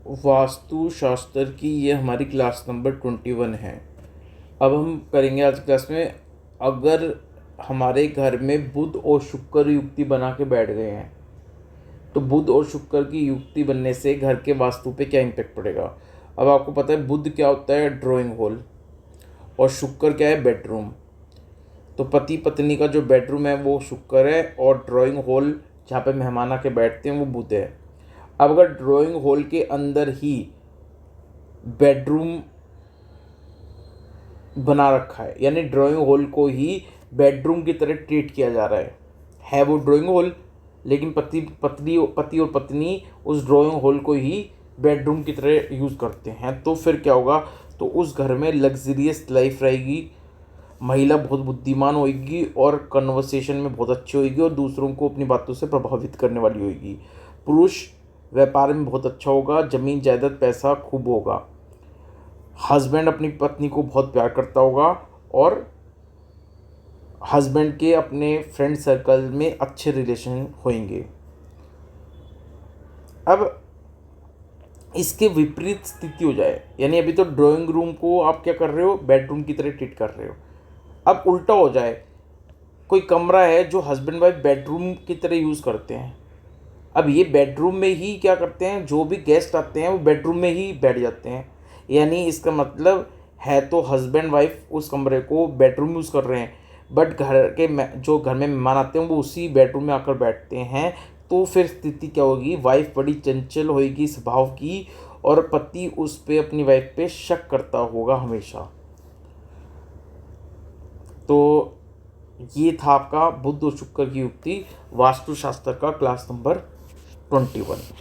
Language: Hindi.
वास्तुशास्त्र की ये हमारी क्लास नंबर 21 है। अब हम करेंगे आज क्लास में, अगर हमारे घर में बुध और शुक्र युक्ति बना के बैठ गए हैं तो बुध और शुक्र की युक्ति बनने से घर के वास्तु पे क्या इम्पेक्ट पड़ेगा। अब आपको पता है बुध क्या होता है, ड्राइंग हॉल, और शुक्र क्या है, बेडरूम। तो पति पत्नी का जो बेडरूम है वो शुक्र है और ड्राइंग हॉल जहाँ पे मेहमान आके बैठते हैं वो बुध है। अब अगर ड्राइंग हॉल के अंदर ही बेडरूम बना रखा है, यानी ड्राइंग हॉल को ही बेडरूम की तरह ट्रीट किया जा रहा है वो ड्राइंग हॉल, लेकिन पति और पत्नी उस ड्राइंग हॉल को ही बेडरूम की तरह यूज़ करते हैं, तो फिर क्या होगा, तो उस घर में लग्जरियस लाइफ रहेगी। महिला बहुत बुद्धिमान होगी और कन्वर्सेशन में बहुत अच्छी होगी और दूसरों को अपनी बातों से प्रभावित करने वाली होगी। पुरुष व्यापार में बहुत अच्छा होगा, जमीन जायदाद पैसा खूब होगा। हस्बैंड अपनी पत्नी को बहुत प्यार करता होगा और हस्बैंड के अपने फ्रेंड सर्कल में अच्छे रिलेशन होंगे। अब इसके विपरीत स्थिति हो जाए, यानी अभी तो ड्राइंग रूम को आप क्या कर रहे हो, बेडरूम की तरह ट्रीट कर रहे हो। अब उल्टा हो जाए, कोई कमरा है जो हस्बैंड वाइफ बेडरूम की तरह यूज़ करते हैं। अब ये बेडरूम में ही क्या करते हैं, जो भी गेस्ट आते हैं वो बेडरूम में ही बैठ जाते हैं, यानी इसका मतलब है तो हस्बैंड वाइफ उस कमरे को बेडरूम यूज़ कर रहे हैं, बट जो घर में मेहमान आते हैं वो उसी बेडरूम में आकर बैठते हैं। तो फिर स्थिति क्या होगी, वाइफ बड़ी चंचल होगी स्वभाव की और पति उस पे अपनी वाइफ पे शक करता होगा हमेशा। तो ये था आपका बुध और शुक्र की युक्ति वास्तुशास्त्र का क्लास नंबर 21।